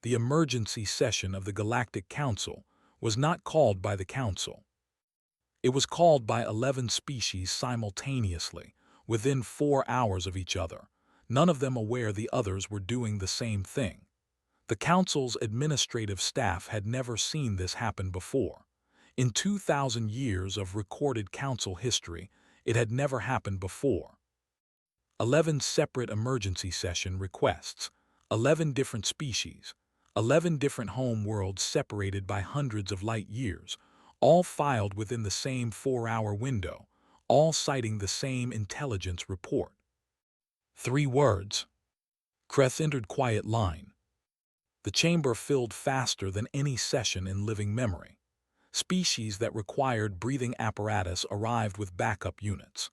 the emergency session of the Galactic Council, was not called by the Council. It was called by 11 species simultaneously, within 4 hours of each other, none of them aware the others were doing the same thing. The Council's administrative staff had never seen this happen before. In 2,000 years of recorded Council history, it had never happened before. 11 separate emergency session requests, 11 different species, 11 different home worlds separated by hundreds of light years, all filed within the same 4-hour window, all citing the same intelligence report. 3 words. Kreth entered quiet line. The chamber filled faster than any session in living memory. Species that required breathing apparatus arrived with backup units.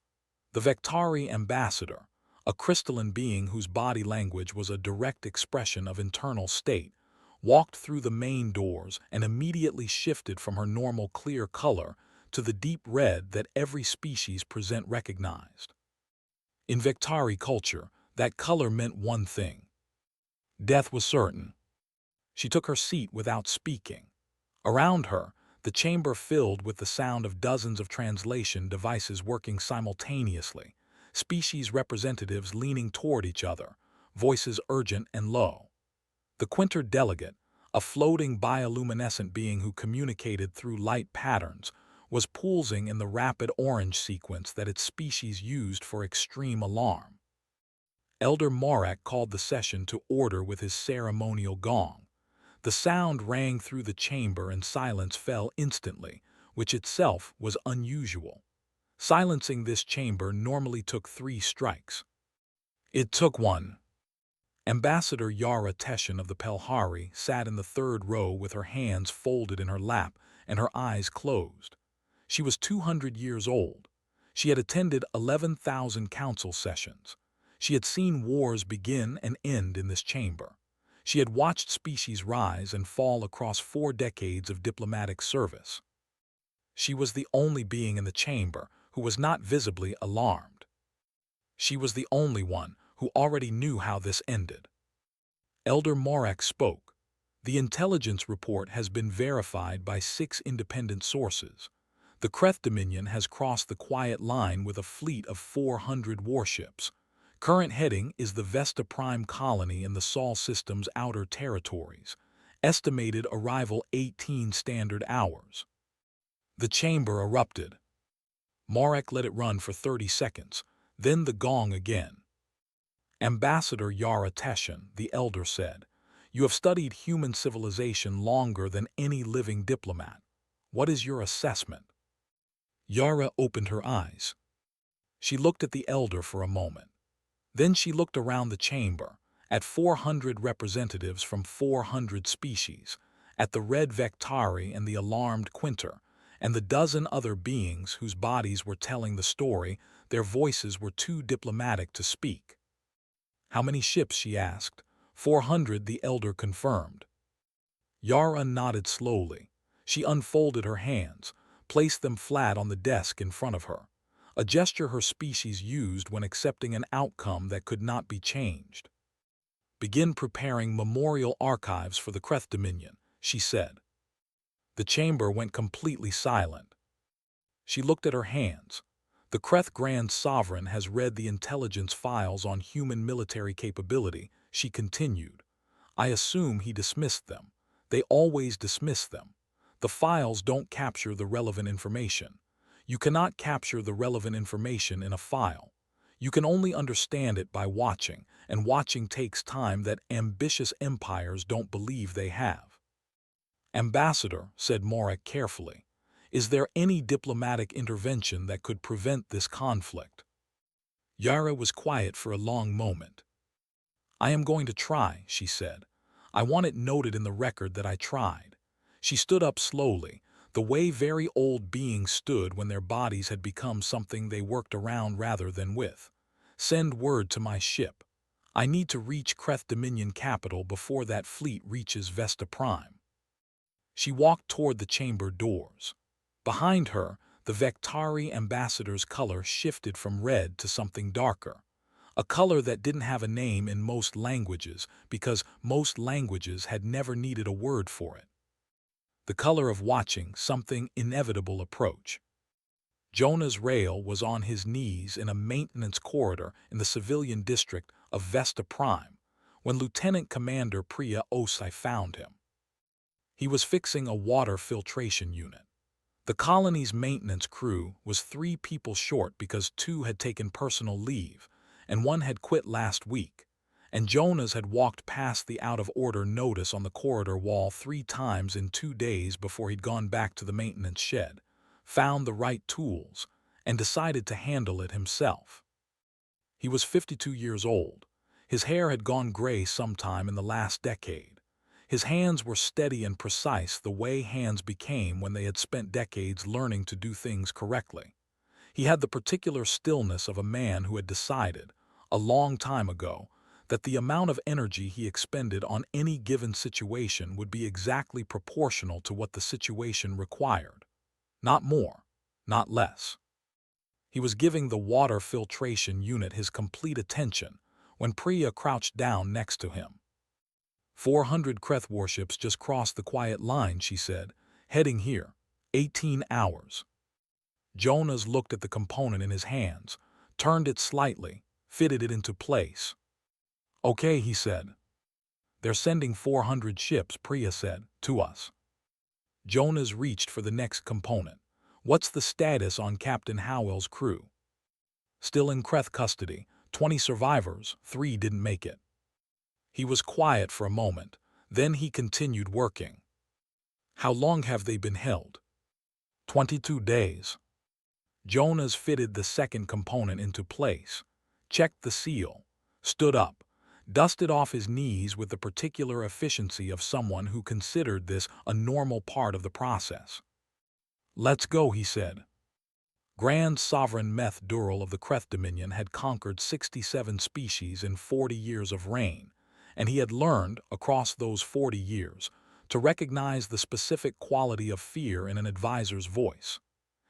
The Vectari ambassador, a crystalline being whose body language was a direct expression of internal state, walked through the main doors and immediately shifted from her normal clear color to the deep red that every species present recognized. In Vectari culture, that color meant one thing. Death was certain. She took her seat without speaking. Around her, the chamber filled with the sound of dozens of translation devices working simultaneously, species representatives leaning toward each other, voices urgent and low. The Quinter delegate, a floating bioluminescent being who communicated through light patterns, was pulsing in the rapid orange sequence that its species used for extreme alarm. Elder Morak called the session to order with his ceremonial gong. The sound rang through the chamber and silence fell instantly, which itself was unusual. Silencing this chamber normally took 3 strikes. It took 1. Ambassador Yara Teshin of the Pelhari sat in the 3rd row with her hands folded in her lap and her eyes closed. She was 200 years old. She had attended 11,000 council sessions. She had seen wars begin and end in this chamber. She had watched species rise and fall across 4 decades of diplomatic service. She was the only being in the chamber who was not visibly alarmed. She was the only one who already knew how this ended. Elder Morak spoke. The intelligence report has been verified by 6 independent sources. The Kreth Dominion has crossed the quiet line with a fleet of 400 warships. Current heading is the Vesta Prime colony in the Sol system's outer territories. Estimated arrival 18 standard hours. The chamber erupted. Morak let it run for 30 seconds, then the gong again. Ambassador Yara Teshin, the elder said, "You have studied human civilization longer than any living diplomat. What is your assessment?" Yara opened her eyes. She looked at the elder for a moment. Then she looked around the chamber, at 400 representatives from 400 species, at the red Vectari and the alarmed Quinter, and the dozen other beings whose bodies were telling the story. Their voices were too diplomatic to speak. "How many ships?" she asked. 400, the elder confirmed. Yara nodded slowly. She unfolded her hands, placed them flat on the desk in front of her, a gesture her species used when accepting an outcome that could not be changed. "Begin preparing memorial archives for the Kreth Dominion," she said. The chamber went completely silent. She looked at her hands. "The Kreth Grand Sovereign has read the intelligence files on human military capability," she continued. "I assume he dismissed them. They always dismiss them. The files don't capture the relevant information. You cannot capture the relevant information in a file. You can only understand it by watching, and watching takes time that ambitious empires don't believe they have." "Ambassador," said Morak carefully, "is there any diplomatic intervention that could prevent this conflict?" Yara was quiet for a long moment. "I am going to try," she said. "I want it noted in the record that I tried." She stood up slowly, the way very old beings stood when their bodies had become something they worked around rather than with. "Send word to my ship. I need to reach Kreth Dominion capital before that fleet reaches Vesta Prime." She walked toward the chamber doors. Behind her, the Vectari ambassador's color shifted from red to something darker. A color that didn't have a name in most languages because most languages had never needed a word for it. The color of watching something inevitable approach. Jonah's rail was on his knees in a maintenance corridor in the civilian district of Vesta Prime when Lieutenant Commander Priya Osai found him. He was fixing a water filtration unit. The colony's maintenance crew was 3 people short because 2 had taken personal leave and 1 had quit last week, and Jonas had walked past the out-of-order notice on the corridor wall 3 times in 2 days before he'd gone back to the maintenance shed, found the right tools, and decided to handle it himself. He was 52 years old. His hair had gone gray sometime in the last decade. His hands were steady and precise the way hands became when they had spent decades learning to do things correctly. He had the particular stillness of a man who had decided, a long time ago, that the amount of energy he expended on any given situation would be exactly proportional to what the situation required. Not more, not less. He was giving the water filtration unit his complete attention when Priya crouched down next to him. 400 Kreth warships just crossed the quiet line, she said, heading here, 18 hours. Jonas looked at the component in his hands, turned it slightly, fitted it into place. Okay, he said. They're sending 400 ships, Priya said, to us. Jonas reached for the next component. What's the status on Captain Howell's crew? Still in Kreth custody, 20 survivors, 3 didn't make it. He was quiet for a moment, then he continued working. How long have they been held? 22 days. Jonas fitted the second component into place, checked the seal, stood up, dusted off his knees with the particular efficiency of someone who considered this a normal part of the process. Let's go, he said. Grand Sovereign Meth Dural of the Kreth Dominion had conquered 67 species in 40 years of reign, and he had learned, across those 40 years, to recognize the specific quality of fear in an advisor's voice.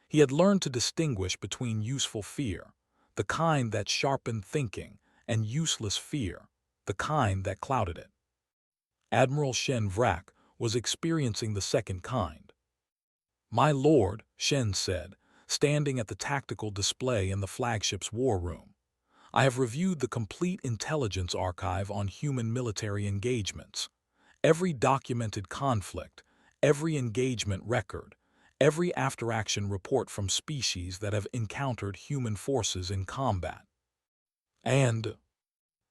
He had learned to distinguish between useful fear, the kind that sharpened thinking, and useless fear, the kind that clouded it. Admiral Shen Vrak was experiencing the second kind. My lord, Shen said, standing at the tactical display in the flagship's war room, I have reviewed the complete intelligence archive on human military engagements. Every documented conflict, every engagement record, every after-action report from species that have encountered human forces in combat. And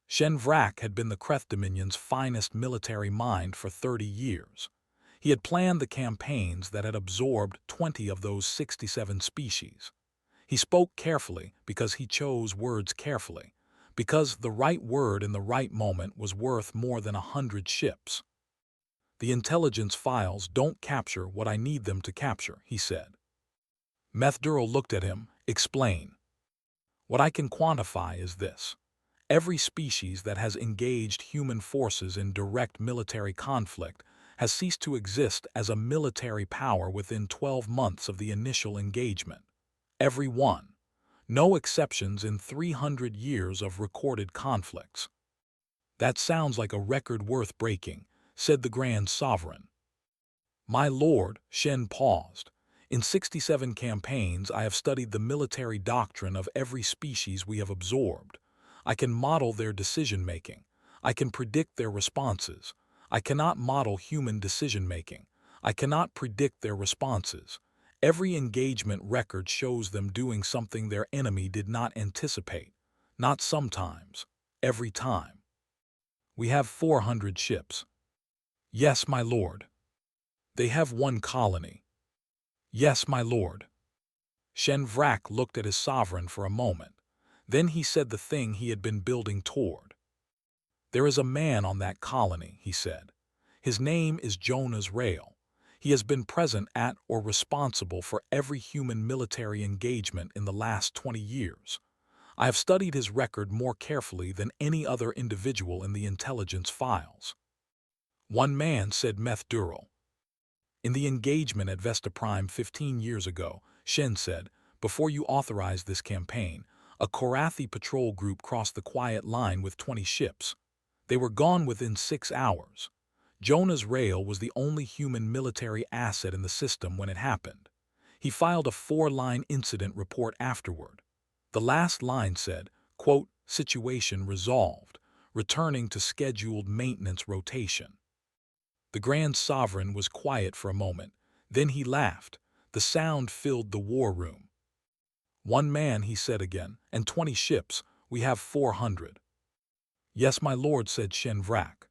Shen Vrak had been the Kreth Dominion's finest military mind for 30 years. He had planned the campaigns that had absorbed 20 of those 67 species. He spoke carefully because he chose words carefully, because the right word in the right moment was worth more than 100 ships. The intelligence files don't capture what I need them to capture, he said. Methdural looked at him, explain. What I can quantify is this. Every species that has engaged human forces in direct military conflict has ceased to exist as a military power within 12 months of the initial engagement. Every one. No exceptions in 300 years of recorded conflicts. That sounds like a record worth breaking, said the Grand Sovereign. My lord, Shen paused. In 67 campaigns I have studied the military doctrine of every species we have absorbed. I can model their decision-making. I can predict their responses. I cannot model human decision-making. I cannot predict their responses. Every engagement record shows them doing something their enemy did not anticipate. Not sometimes. Every time. We have 400 ships. Yes, my lord. They have 1 colony. Yes, my lord. Shen Vrak looked at his sovereign for a moment. Then he said the thing he had been building toward. There is a man on that colony, he said. His name is Jonas Rail. He has been present at or responsible for every human military engagement in the last 20 years. I have studied his record more carefully than any other individual in the intelligence files. One man, said Meth Dural. In the engagement at Vesta Prime 15 years ago, Shen said, before you authorized this campaign, A Korathi patrol group crossed the quiet line with 20 ships. They were gone within 6 hours. Jonah's rail was the only human military asset in the system when it happened. He filed a 4-line incident report afterward. The last line said, quote, "Situation resolved, returning to scheduled maintenance rotation." The Grand Sovereign was quiet for a moment. Then he laughed. The sound filled the war room. "One man," he said again, "and 20 ships. We have 400. "Yes, my lord," said Shenvrak.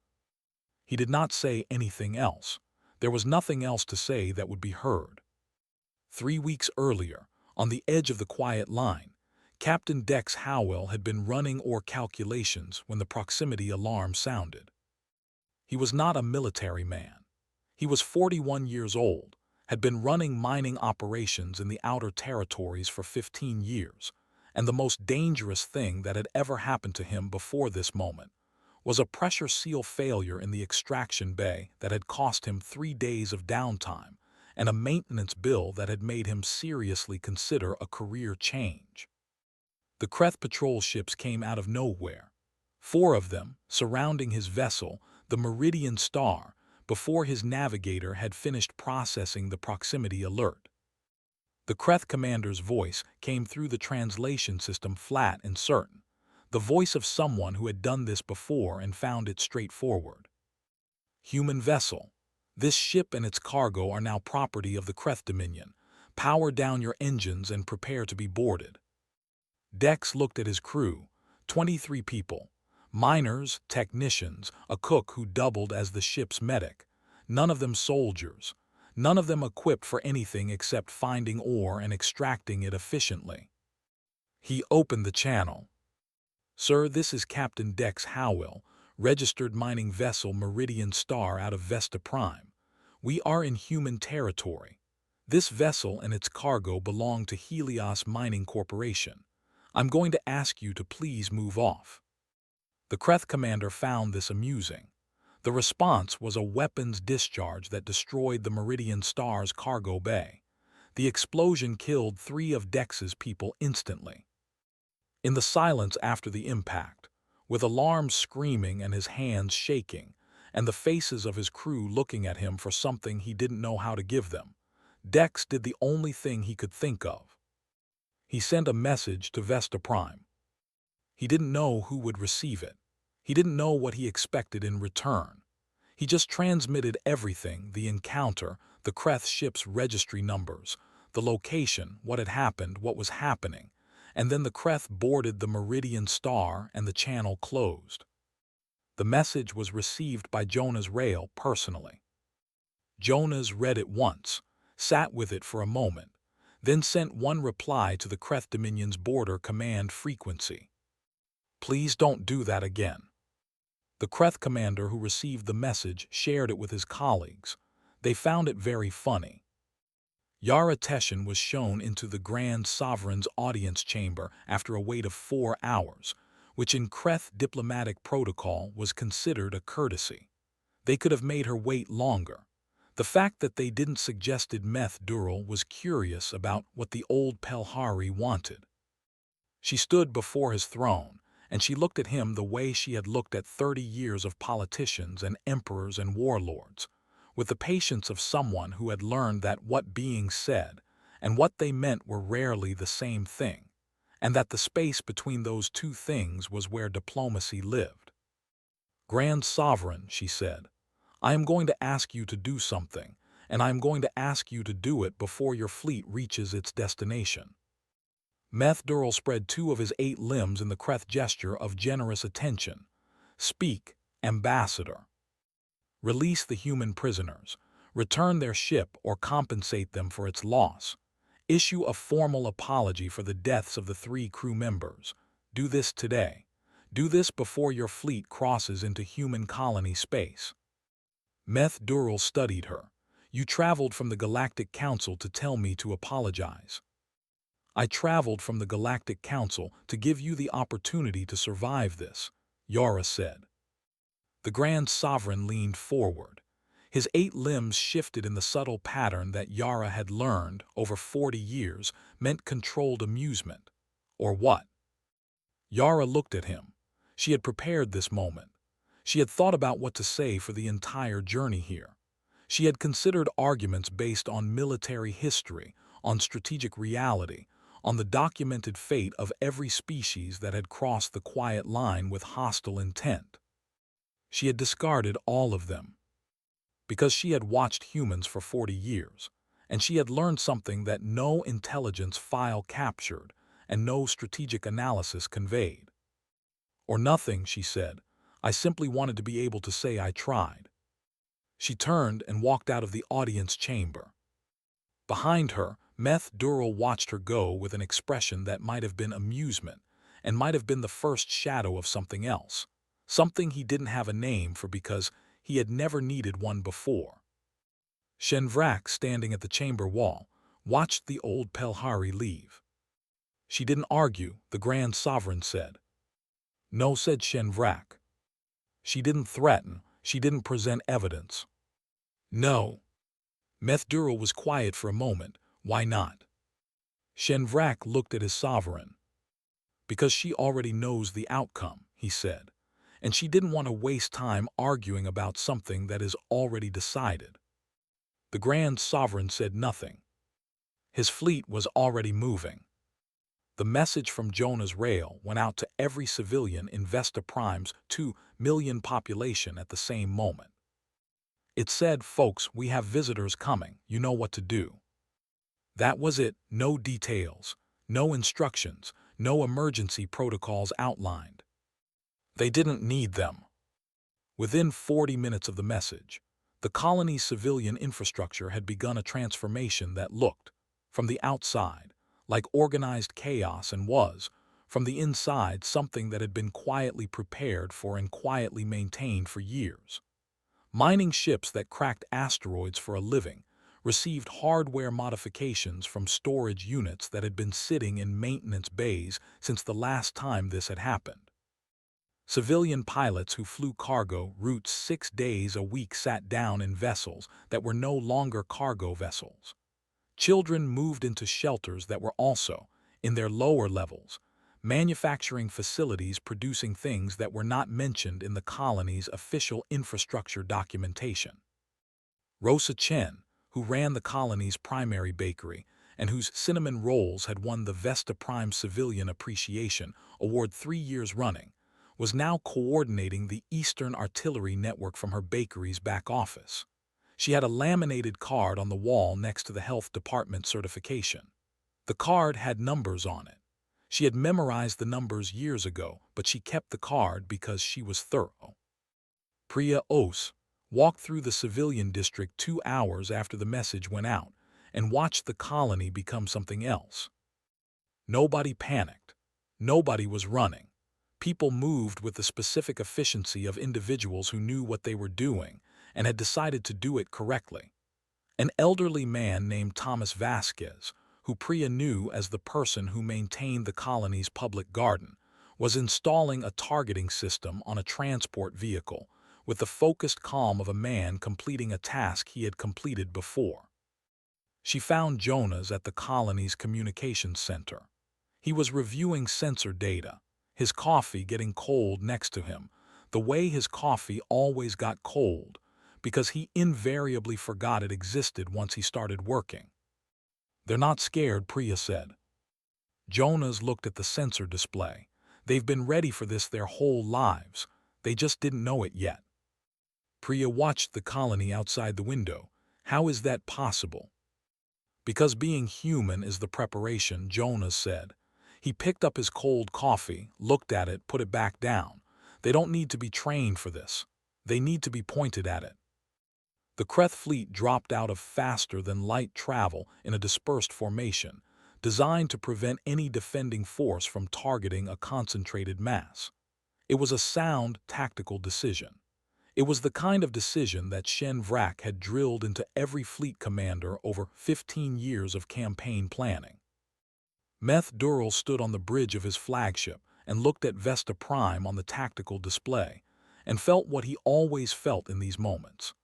He did not say anything else. There was nothing else to say that would be heard. 3 weeks earlier, on the edge of the quiet line, Captain Dex Howell had been running calculations when the proximity alarm sounded. He was not a military man. He was 41 years old, had been running mining operations in the outer territories for 15 years, and the most dangerous thing that had ever happened to him before this moment was a pressure seal failure in the extraction bay that had cost him 3 days of downtime and a maintenance bill that had made him seriously consider a career change. The Kreth patrol ships came out of nowhere, 4 of them surrounding his vessel, the Meridian Star, before his navigator had finished processing the proximity alert. The Kreth commander's voice came through the translation system flat and certain, the voice of someone who had done this before and found it straightforward. "Human vessel. This ship and its cargo are now property of the Kreth Dominion. Power down your engines and prepare to be boarded." Dex looked at his crew, 23 people. Miners, technicians, a cook who doubled as the ship's medic. None of them soldiers. None of them equipped for anything except finding ore and extracting it efficiently. He opened the channel. "Sir, this is Captain Dex Howell, registered mining vessel Meridian Star out of Vesta Prime. We are in human territory. This vessel and its cargo belong to Helios Mining Corporation. I'm going to ask you to please move off." The Kreth commander found this amusing. The response was a weapons discharge that destroyed the Meridian Star's cargo bay. The explosion killed 3 of Dex's people instantly. In the silence after the impact, with alarms screaming and his hands shaking, and the faces of his crew looking at him for something he didn't know how to give them, Dex did the only thing he could think of. He sent a message to Vesta Prime. He didn't know who would receive it. He didn't know what he expected in return. He just transmitted everything: the encounter, the Kreth ship's registry numbers, the location, what had happened, what was happening, and then the Kreth boarded the Meridian Star and the channel closed. The message was received by Jonah's rail personally. Jonas read it once, sat with it for a moment, then sent one reply to the Kreth Dominion's border command frequency. "Please don't do that again." The Kreth commander who received the message shared it with his colleagues. They found it very funny. Yara Teshin was shown into the Grand Sovereign's audience chamber after a wait of 4 hours, which in Kreth diplomatic protocol was considered a courtesy. They could have made her wait longer. The fact that they didn't suggested Meth Dural was curious about what the old Pelhari wanted. She stood before his throne, and she looked at him the way she had looked at 30 years of politicians and emperors and warlords, with the patience of someone who had learned that what being said and what they meant were rarely the same thing, and that the space between those two things was where diplomacy lived. "Grand Sovereign," she said, "I am going to ask you to do something, and I am going to ask you to do it before your fleet reaches its destination." Meth Dural spread 2 of his 8 limbs in the Kreth gesture of generous attention. "Speak, Ambassador. Release the human prisoners. Return their ship or compensate them for its loss. Issue a formal apology for the deaths of the 3 crew members. Do this today. Do this before your fleet crosses into human colony space." Meth Dural studied her. "You traveled from the Galactic Council to tell me to apologize." "I traveled from the Galactic Council to give you the opportunity to survive this," Yara said. The Grand Sovereign leaned forward. His 8 limbs shifted in the subtle pattern that Yara had learned over 40 years meant controlled amusement. Or what? Yara looked at him. She had prepared this moment. She had thought about what to say for the entire journey here. She had considered arguments based on military history, on strategic reality, on the documented fate of every species that had crossed the quiet line with hostile intent. She had discarded all of them, because she had watched humans for 40 years, and she had learned something that no intelligence file captured and no strategic analysis conveyed. Or nothing, she said. I simply wanted to be able to say I tried. She turned and walked out of the audience chamber. Behind her, Meth Dural watched her go with an expression that might have been amusement and might have been the first shadow of something else, something he didn't have a name for because he had never needed one before. Shenvrak, standing at the chamber wall, watched the old Pelhari leave. She didn't argue, the Grand Sovereign said. No, said Shenvrak. She didn't threaten, she didn't present evidence. No. Meth Dural was quiet for a moment. Why not? Shenvrak looked at his sovereign. Because she already knows the outcome, he said, and she didn't want to waste time arguing about something that is already decided. The Grand Sovereign said nothing. His fleet was already moving. The message from Jonah's rail went out to every civilian in Vesta Prime's 2 million population at the same moment. It said, folks, we have visitors coming, you know what to do. That was it, no details, no instructions, no emergency protocols outlined. They didn't need them. Within 40 minutes of the message, the colony's civilian infrastructure had begun a transformation that looked, from the outside, like organized chaos and was, from the inside, something that had been quietly prepared for and quietly maintained for years. Mining ships that cracked asteroids for a living received hardware modifications from storage units that had been sitting in maintenance bays since the last time this had happened. Civilian pilots who flew cargo routes 6 days a week sat down in vessels that were no longer cargo vessels. Children moved into shelters that were also, in their lower levels, manufacturing facilities producing things that were not mentioned in the colony's official infrastructure documentation. Rosa Chen, who ran the colony's primary bakery and whose cinnamon rolls had won the Vesta Prime Civilian Appreciation Award 3 years running, was now coordinating the Eastern Artillery Network from her bakery's back office. She had a laminated card on the wall next to the health department certification. The card had numbers on it. She had memorized the numbers years ago, but she kept the card because she was thorough. Priya Ose walked through the civilian district 2 hours after the message went out and watched the colony become something else. Nobody panicked. Nobody was running. People moved with the specific efficiency of individuals who knew what they were doing and had decided to do it correctly. An elderly man named Thomas Vasquez, who Priya knew as the person who maintained the colony's public garden, was installing a targeting system on a transport vehicle with the focused calm of a man completing a task he had completed before. She found Jonas at the colony's communications center. He was reviewing sensor data, his coffee getting cold next to him, the way his coffee always got cold, because he invariably forgot it existed once he started working. They're not scared, Priya said. Jonas looked at the sensor display. They've been ready for this their whole lives. They just didn't know it yet. Priya watched the colony outside the window. How is that possible? Because being human is the preparation, Jonas said. He picked up his cold coffee, looked at it, put it back down. They don't need to be trained for this. They need to be pointed at it. The Kreth fleet dropped out of faster-than-light travel in a dispersed formation, designed to prevent any defending force from targeting a concentrated mass. It was a sound, tactical decision. It was the kind of decision that Shenvrak had drilled into every fleet commander over 15 years of campaign planning. Meth Dural stood on the bridge of his flagship and looked at Vesta Prime on the tactical display, and felt what he always felt in these moments.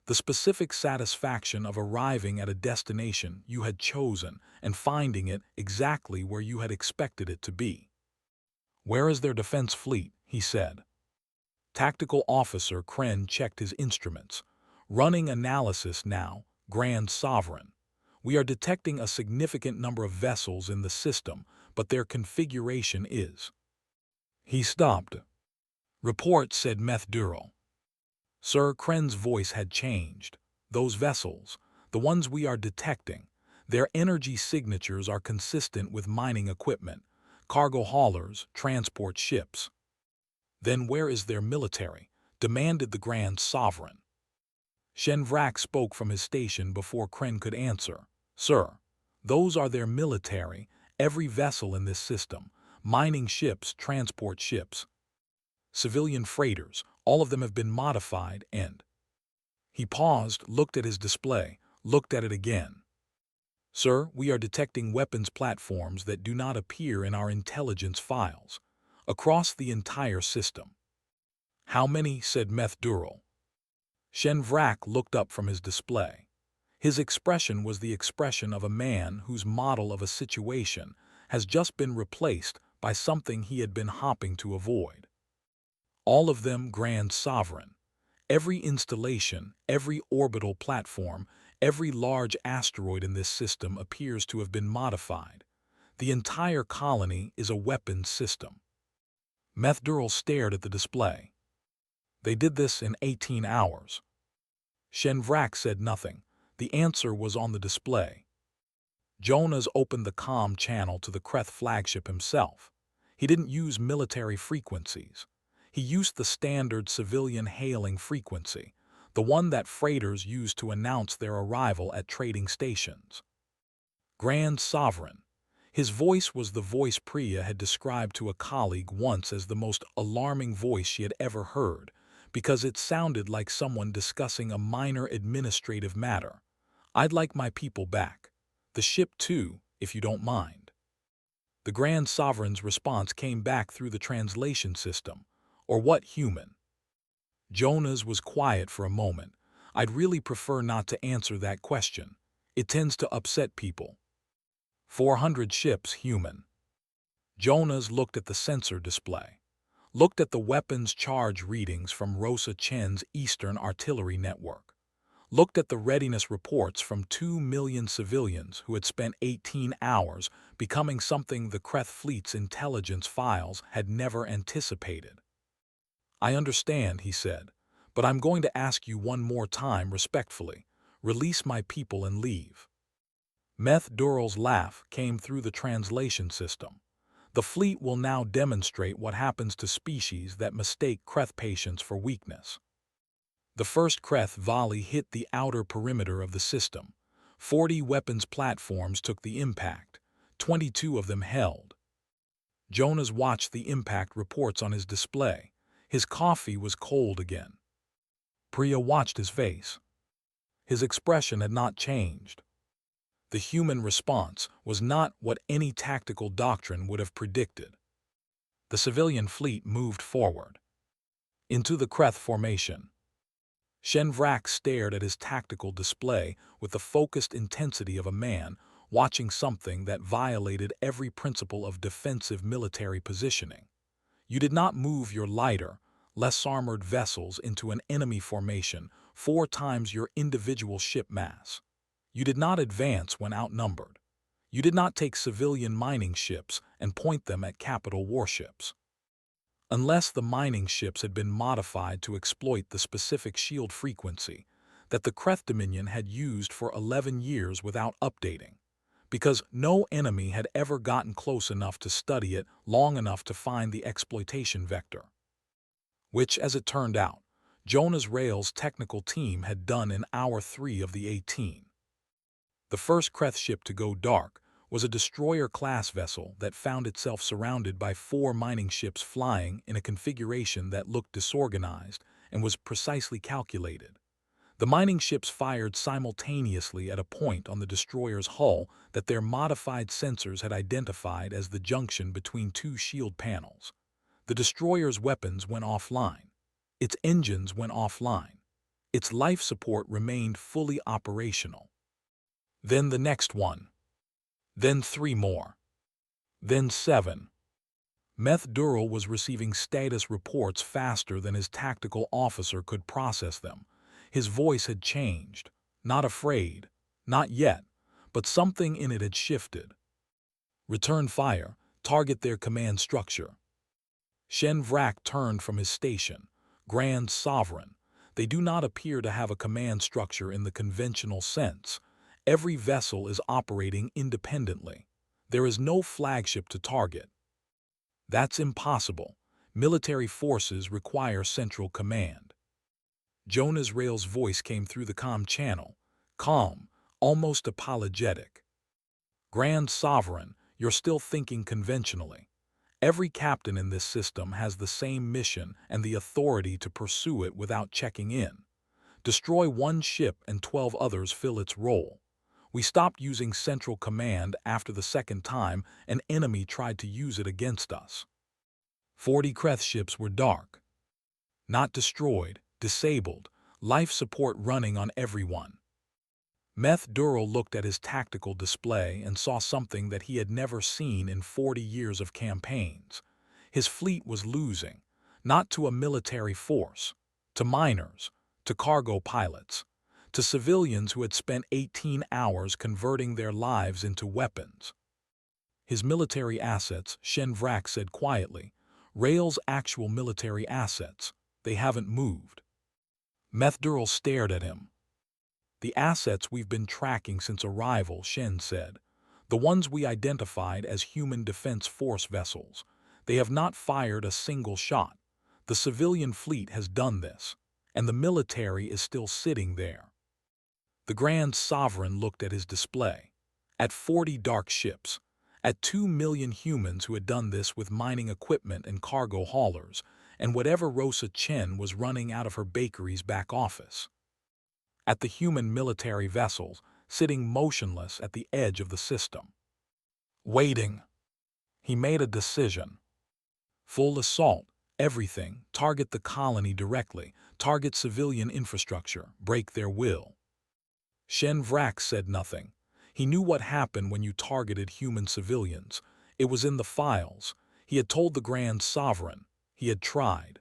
The specific satisfaction of arriving at a destination you had chosen and finding it exactly where you had expected it to be. "Where is their defense fleet?" he said. Tactical Officer Kren checked his instruments. "Running analysis now, Grand Sovereign. We are detecting a significant number of vessels in the system, but their configuration is—" He stopped. "Report," said Meth Dural. Sir, Kren's voice had changed. "Those vessels, the ones we are detecting, their energy signatures are consistent with mining equipment, cargo haulers, transport ships." "Then where is their military?" demanded the Grand Sovereign. Shenvrak spoke from his station before Kren could answer. "Sir, those are their military, every vessel in this system, mining ships, transport ships, civilian freighters, all of them have been modified and—" He paused, looked at his display, looked at it again. "Sir, we are detecting weapons platforms that do not appear in our intelligence files, across the entire system." "How many?" said Meth Dural. Shenvrak looked up from his display. His expression was the expression of a man whose model of a situation has just been replaced by something he had been hoping to avoid. "All of them, Grand Sovereign. Every installation, every orbital platform, every large asteroid in this system appears to have been modified. The entire colony is a weapons system." Meth Dural stared at the display. "They did this in 18 hours. Shenvrak said nothing. The answer was on the display. Jonas opened the comm channel to the Kreth flagship himself. He didn't use military frequencies. He used the standard civilian hailing frequency, the one that freighters use to announce their arrival at trading stations. "Grand Sovereign." His voice was the voice Priya had described to a colleague once as the most alarming voice she had ever heard, because it sounded like someone discussing a minor administrative matter. "I'd like my people back. The ship too, if you don't mind." The Grand Sovereign's response came back through the translation system. "Or what human?" Jonas was quiet for a moment. "I'd really prefer not to answer that question. It tends to upset people." 400 ships human." Jonas looked at the sensor display, looked at the weapons charge readings from Rosa Chen's Eastern Artillery Network, looked at the readiness reports from 2 million civilians who had spent 18 hours becoming something the Kreth fleet's intelligence files had never anticipated. "I understand," he said, "but I'm going to ask you one more time respectfully. Release my people and leave." Meth Dural's laugh came through the translation system. "The fleet will now demonstrate what happens to species that mistake Kreth patience for weakness." The first Kreth volley hit the outer perimeter of the system. 40 weapons platforms took the impact. 22 of them held. Jonas watched the impact reports on his display. His coffee was cold again. Priya watched his face. His expression had not changed. The human response was not what any tactical doctrine would have predicted. The civilian fleet moved forward into the Kreth formation. Shenvrak stared at his tactical display with the focused intensity of a man watching something that violated every principle of defensive military positioning. You did not move your lighter, less armored vessels into an enemy formation 4 times your individual ship mass. You did not advance when outnumbered. You did not take civilian mining ships and point them at capital warships. Unless the mining ships had been modified to exploit the specific shield frequency that the Kreth Dominion had used for 11 years without updating, because no enemy had ever gotten close enough to study it long enough to find the exploitation vector. Which, as it turned out, Jonas Rail's technical team had done in Hour 3 of the 18. The first Kreth ship to go dark was a destroyer-class vessel that found itself surrounded by 4 mining ships flying in a configuration that looked disorganized and was precisely calculated. The mining ships fired simultaneously at a point on the destroyer's hull that their modified sensors had identified as the junction between 2 shield panels. The destroyer's weapons went offline. Its engines went offline. Its life support remained fully operational. Then the next one. Then 3 more. Then 7. Meth Dural was receiving status reports faster than his tactical officer could process them. His voice had changed. Not afraid. Not yet. But something in it had shifted. Return fire. Target their command structure. Shen Vrak turned from his station. Grand Sovereign. They do not appear to have a command structure in the conventional sense. Every vessel is operating independently. There is no flagship to target. That's impossible. Military forces require central command. Jonas Rail's voice came through the comm channel, calm, almost apologetic. Grand Sovereign, you're still thinking conventionally. Every captain in this system has the same mission and the authority to pursue it without checking in. Destroy one ship and 12 others fill its role. We stopped using central command after the second time an enemy tried to use it against us. 40 Kreth ships were dark. Not destroyed, disabled, life support running on everyone. Meth Dural looked at his tactical display and saw something that he had never seen in 40 years of campaigns. His fleet was losing, not to a military force, to miners, to cargo pilots, to civilians who had spent 18 hours converting their lives into weapons. His military assets, Shen Vrak said quietly, Rail's actual military assets, they haven't moved. Meth Dural stared at him. The assets we've been tracking since arrival, Shen said. The ones we identified as human defense force vessels. They have not fired a single shot. The civilian fleet has done this, and the military is still sitting there. The Grand Sovereign looked at his display. At 40 dark ships, at 2 million humans who had done this with mining equipment and cargo haulers, and whatever Rosa Chen was running out of her bakery's back office. At the human military vessels, sitting motionless at the edge of the system. Waiting. He made a decision. Full assault, everything, target the colony directly, target civilian infrastructure, break their will. Shen Vrak said nothing. He knew what happened when you targeted human civilians. It was in the files. He had told the Grand Sovereign. He had tried.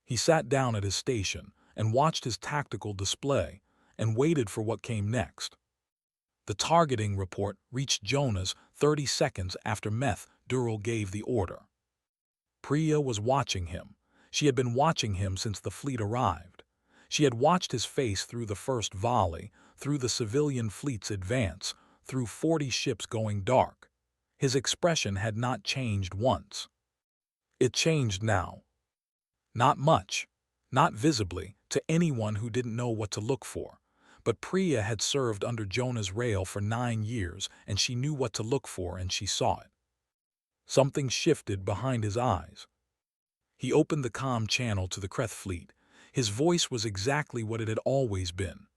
He sat down at his station and watched his tactical display and waited for what came next. The targeting report reached Jonas 30 seconds after Meth Dural gave the order. Priya was watching him. She had been watching him since the fleet arrived. She had watched his face through the first volley, through the civilian fleet's advance, through 40 ships going dark. His expression had not changed once. It changed now. Not much, not visibly, to anyone who didn't know what to look for. But Priya had served under Jonas Rail for 9 years, and she knew what to look for, and she saw it. Something shifted behind his eyes. He opened the comm channel to the Kreth fleet. His voice was exactly what it had always been.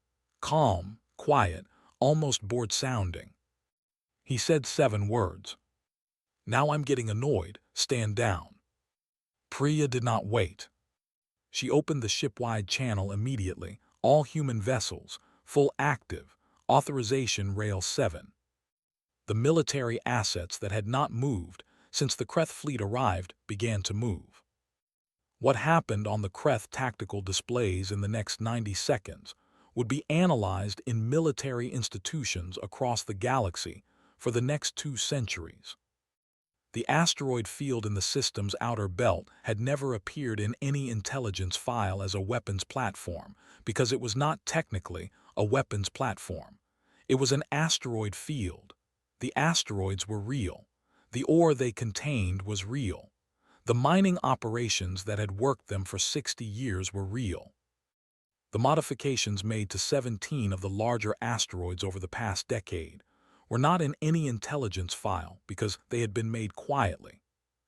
Calm, quiet, almost bored-sounding. He said 7 words. Now I'm getting annoyed. Stand down. Priya did not wait. She opened the ship-wide channel immediately. All human vessels, full active, authorization Rail 7. The military assets that had not moved since the Kreth fleet arrived began to move. What happened on the Kreth tactical displays in the next 90 seconds would be analyzed in military institutions across the galaxy for the next 2 centuries. The asteroid field in the system's outer belt had never appeared in any intelligence file as a weapons platform because it was not technically a weapons platform. It was an asteroid field. The asteroids were real. The ore they contained was real. The mining operations that had worked them for 60 years were real. The modifications made to 17 of the larger asteroids over the past decade were not in any intelligence file because they had been made quietly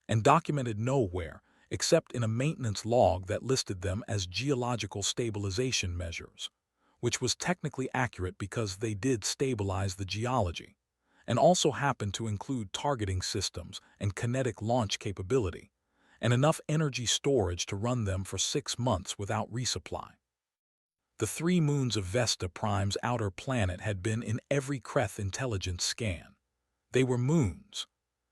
and documented nowhere except in a maintenance log that listed them as geological stabilization measures, which was technically accurate because they did stabilize the geology, and also happened to include targeting systems and kinetic launch capability, and enough energy storage to run them for 6 months without resupply. The 3 moons of Vesta Prime's outer planet had been in every Kreth intelligence scan. They were moons.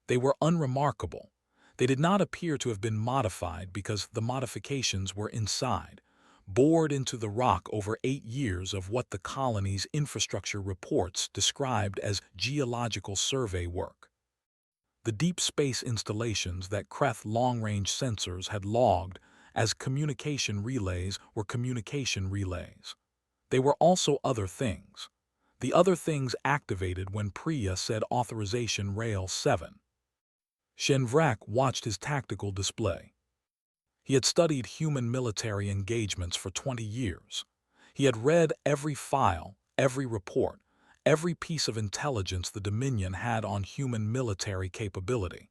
They were unremarkable. They did not appear to have been modified because the modifications were inside, bored into the rock over 8 years of what the colony's infrastructure reports described as geological survey work. The deep space installations that Kreth long-range sensors had logged as communication relays were communication relays. They were also other things. The other things activated when Priya said Authorization Rail 7. Shenvrak watched his tactical display. He had studied human military engagements for 20 years. He had read every file, every report, every piece of intelligence the Dominion had on human military capability.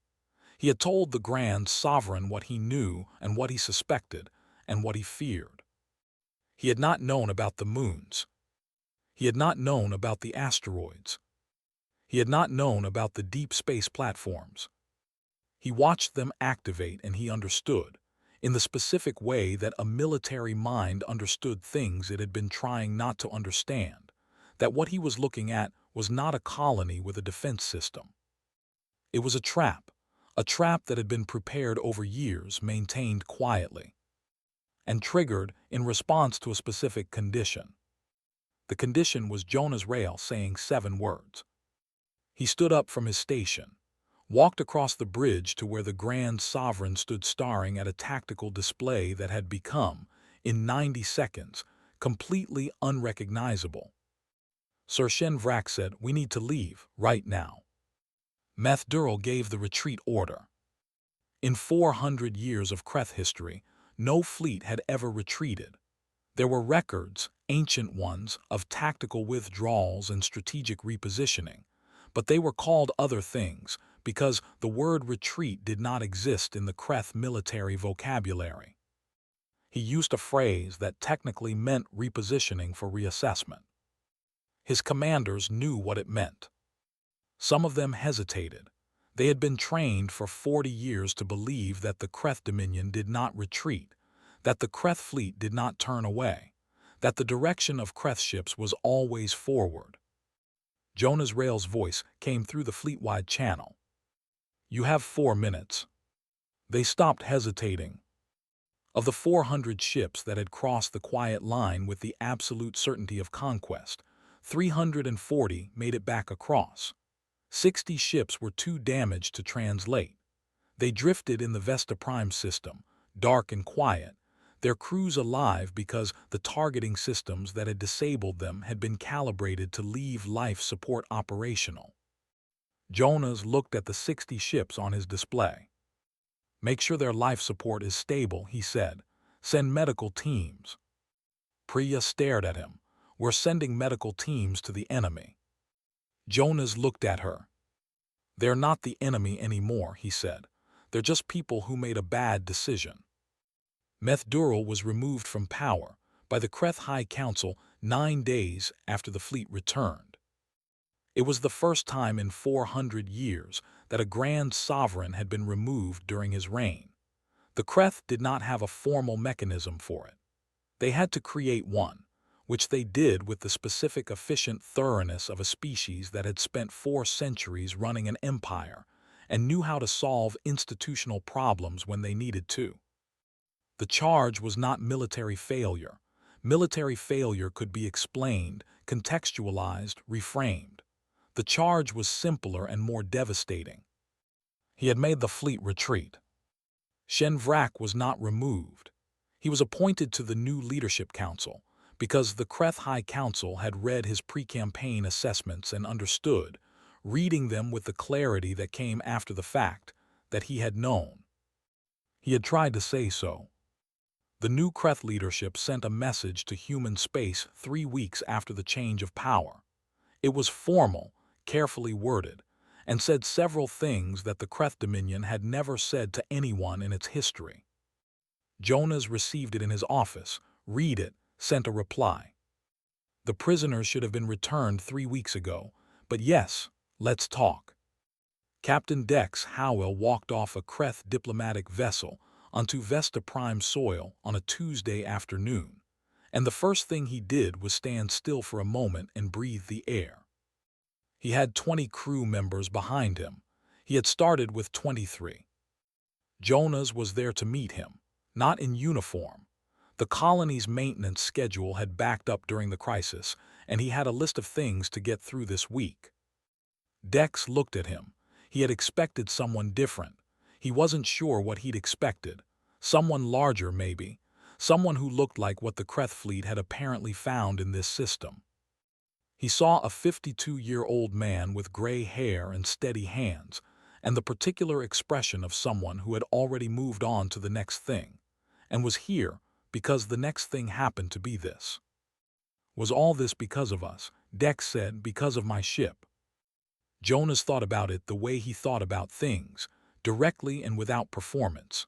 He had told the Grand Sovereign what he knew and what he suspected and what he feared. He had not known about the moons. He had not known about the asteroids. He had not known about the deep space platforms. He watched them activate and he understood, in the specific way that a military mind understood things it had been trying not to understand, that what he was looking at was not a colony with a defense system. It was a trap that had been prepared over years, maintained quietly, and triggered in response to a specific condition. The condition was Jonah's rail saying 7 words. He stood up from his station, walked across the bridge to where the Grand Sovereign stood staring at a tactical display that had become, in 90 seconds, completely unrecognizable. Sir Shenvrak said, "We need to leave, right now." Meth Durrell gave the retreat order. In 400 years of Kreth history, no fleet had ever retreated. There were records, ancient ones, of tactical withdrawals and strategic repositioning, but they were called other things because the word retreat did not exist in the Kreth military vocabulary. He used a phrase that technically meant repositioning for reassessment. His commanders knew what it meant. Some of them hesitated. They had been trained for 40 years to believe that the Kreth Dominion did not retreat, that the Kreth fleet did not turn away, that the direction of Kreth ships was always forward. Jonah's rail's voice came through the fleet-wide channel. "You have 4 minutes." They stopped hesitating. Of the 400 ships that had crossed the quiet line with the absolute certainty of conquest, 340 made it back across. 60 ships were too damaged to translate. They drifted in the Vesta Prime system, dark and quiet, their crews alive because the targeting systems that had disabled them had been calibrated to leave life support operational. Jonas looked at the 60 ships on his display. "Make sure their life support is stable," he said. "Send medical teams." Priya stared at him. "We're sending medical teams to the enemy." Jonas looked at her. "They're not the enemy anymore," he said. "They're just people who made a bad decision." Meth Durrell was removed from power by the Kreth High Council 9 days after the fleet returned. It was the first time in 400 years that a Grand Sovereign had been removed during his reign. The Kreth did not have a formal mechanism for it. They had to create one, which they did with the specific efficient thoroughness of a species that had spent 4 centuries running an empire and knew how to solve institutional problems when they needed to. The charge was not military failure. Military failure could be explained, contextualized, reframed. The charge was simpler and more devastating. He had made the fleet retreat. Shenvrak was not removed. He was appointed to the new Leadership Council because the Kreth High Council had read his pre-campaign assessments and understood, reading them with the clarity that came after the fact, that he had known. He had tried to say so. The new Kreth leadership sent a message to human space 3 weeks after the change of power. It was formal, carefully worded, and said several things that the Kreth Dominion had never said to anyone in its history. Jonas received it in his office, read it, sent a reply. "The prisoners should have been returned 3 weeks ago, but yes, let's talk." Captain Dex Howell walked off a Kreth diplomatic vessel onto Vesta Prime soil on a Tuesday afternoon, and the first thing he did was stand still for a moment and breathe the air. He had 20 crew members behind him. He had started with 23. Jonas was there to meet him, not in uniform. The colony's maintenance schedule had backed up during the crisis, and he had a list of things to get through this week. Dex looked at him. He had expected someone different. He wasn't sure what he'd expected. Someone larger, maybe. Someone who looked like what the Kreth fleet had apparently found in this system. He saw a 52-year-old man with gray hair and steady hands, and the particular expression of someone who had already moved on to the next thing, and was here because the next thing happened to be this. Was all this because of us? Dex said, because of my ship. Jonas thought about it the way he thought about things, directly and without performance.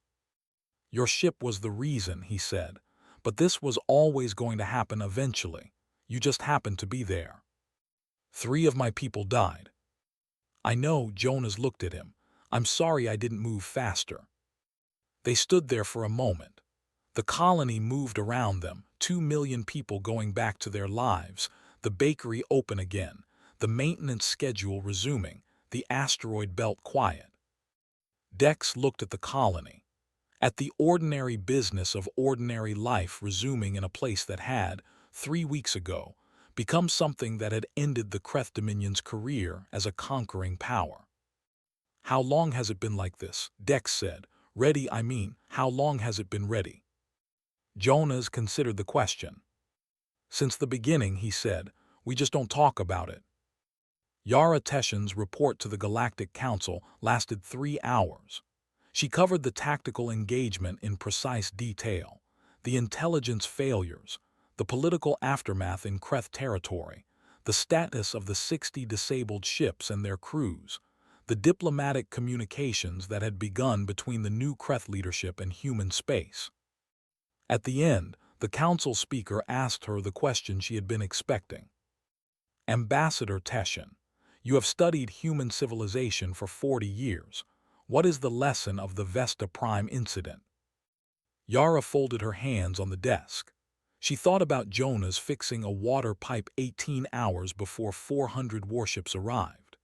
Your ship was the reason, he said, but this was always going to happen eventually. You just happened to be there. 3 of my people died. I know, Jonas looked at him. I'm sorry I didn't move faster. They stood there for a moment. The colony moved around them, 2 million people going back to their lives, the bakery open again, the maintenance schedule resuming, the asteroid belt quiet. Dex looked at the colony, at the ordinary business of ordinary life resuming in a place that had, 3 weeks ago, become something that had ended the Kreth Dominion's career as a conquering power. How long has it been like this? Dex said. Ready, I mean, how long has it been ready? Jonas considered the question. Since the beginning, he said, we just don't talk about it. Yara Teshin's report to the Galactic Council lasted 3 hours. She covered the tactical engagement in precise detail, the intelligence failures, the political aftermath in Kreth territory, the status of the 60 disabled ships and their crews, the diplomatic communications that had begun between the new Kreth leadership and human space. At the end, the council speaker asked her the question she had been expecting. Ambassador Teshin, you have studied human civilization for 40 years. What is the lesson of the Vesta Prime incident? Yara folded her hands on the desk. She thought about Jonas fixing a water pipe 18 hours before 400 warships arrived.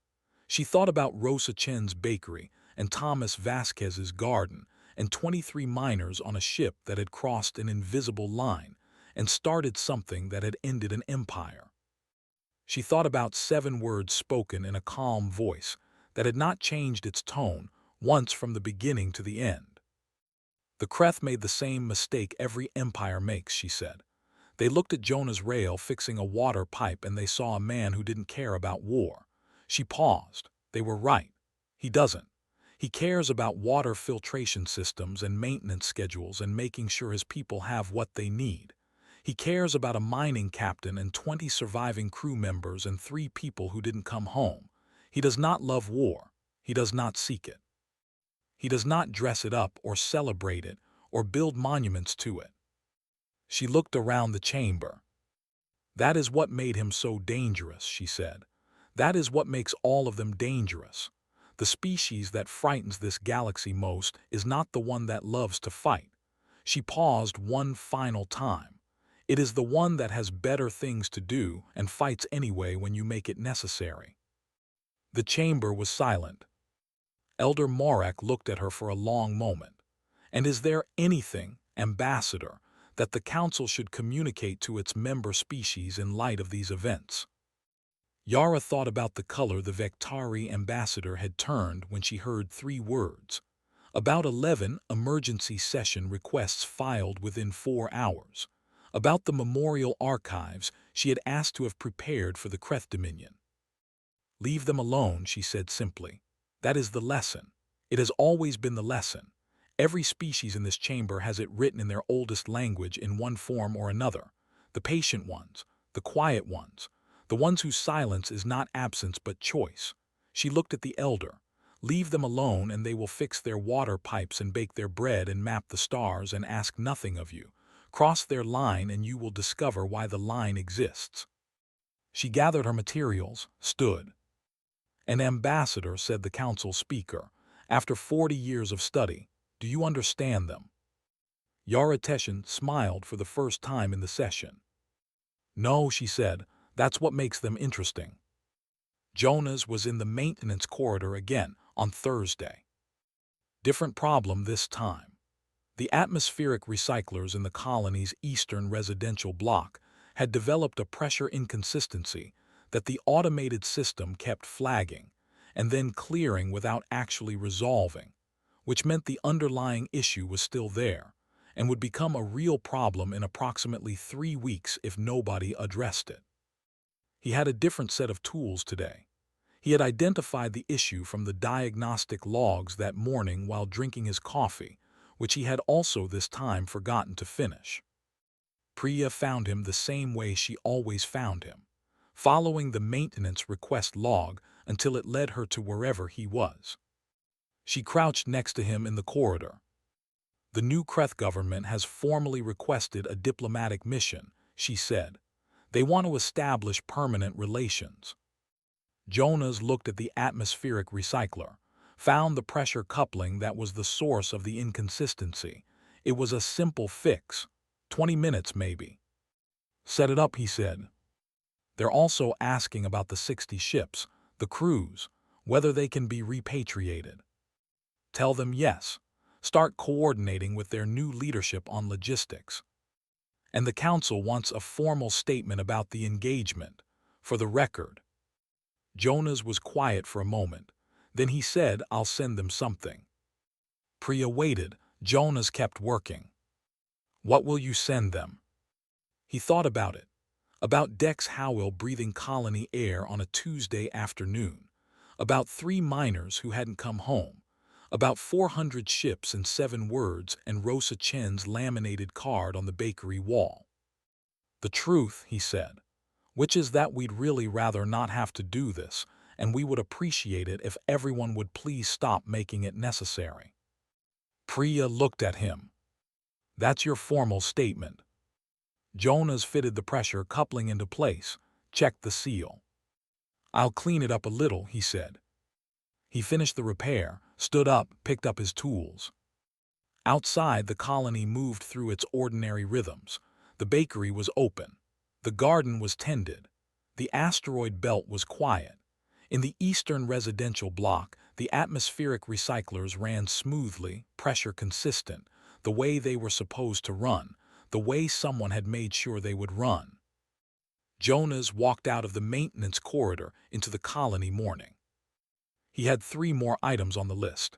She thought about Rosa Chen's bakery and Thomas Vasquez's garden and 23 miners on a ship that had crossed an invisible line and started something that had ended an empire. She thought about 7 words spoken in a calm voice that had not changed its tone once from the beginning to the end. The Kreth made the same mistake every empire makes, she said. They looked at Jonah's rail fixing a water pipe and they saw a man who didn't care about war. She paused. They were right. He doesn't. He cares about water filtration systems and maintenance schedules and making sure his people have what they need. He cares about a mining captain and 20 surviving crew members and 3 people who didn't come home. He does not love war. He does not seek it. He does not dress it up or celebrate it or build monuments to it. She looked around the chamber. That is what made him so dangerous, she said. That is what makes all of them dangerous. The species that frightens this galaxy most is not the one that loves to fight. She paused one final time. It is the one that has better things to do and fights anyway when you make it necessary. The chamber was silent. Elder Morak looked at her for a long moment. And is there anything, Ambassador, that the Council should communicate to its member species in light of these events? Yara thought about the color the Vectari ambassador had turned when she heard 3 words. About 11 emergency session requests filed within 4 hours. About the memorial archives she had asked to have prepared for the Kreth Dominion. Leave them alone, she said simply. That is the lesson. It has always been the lesson. Every species in this chamber has it written in their oldest language in one form or another. The patient ones, the quiet ones, the ones whose silence is not absence but choice. She looked at the elder. Leave them alone and they will fix their water pipes and bake their bread and map the stars and ask nothing of you. Cross their line and you will discover why the line exists. She gathered her materials, stood. An ambassador, said the council speaker, after 40 years of study, do you understand them? Yara Teshin smiled for the first time in the session. No, she said, that's what makes them interesting. Jonas was in the maintenance corridor again on Thursday. Different problem this time. The atmospheric recyclers in the colony's eastern residential block had developed a pressure inconsistency that the automated system kept flagging and then clearing without actually resolving, which meant the underlying issue was still there and would become a real problem in approximately 3 weeks if nobody addressed it. He had a different set of tools today. He had identified the issue from the diagnostic logs that morning while drinking his coffee, which he had also this time forgotten to finish. Priya found him the same way she always found him, following the maintenance request log until it led her to wherever he was. She crouched next to him in the corridor. The new Kreth government has formally requested a diplomatic mission, she said. They want to establish permanent relations. Jonas looked at the atmospheric recycler, found the pressure coupling that was the source of the inconsistency. It was a simple fix, 20 minutes maybe. Set it up, he said. They're also asking about the 60 ships, the crews, whether they can be repatriated. Tell them yes. Start coordinating with their new leadership on logistics. And the council wants a formal statement about the engagement, for the record. Jonas was quiet for a moment. Then he said, I'll send them something. Priya waited. Jonas kept working. What will you send them? He thought about it. About Dex Howell breathing colony air on a Tuesday afternoon. About 3 miners who hadn't come home. About 400 ships and 7 words and Rosa Chen's laminated card on the bakery wall. The truth, he said, which is that we'd really rather not have to do this, and we would appreciate it if everyone would please stop making it necessary. Priya looked at him. That's your formal statement. Jonas fitted the pressure coupling into place, checked the seal. I'll clean it up a little, he said. He finished the repair, stood up, picked up his tools. Outside, the colony moved through its ordinary rhythms. The bakery was open. The garden was tended. The asteroid belt was quiet. In the eastern residential block, the atmospheric recyclers ran smoothly, pressure consistent, the way they were supposed to run, the way someone had made sure they would run. Jonas walked out of the maintenance corridor into the colony morning. He had 3 more items on the list.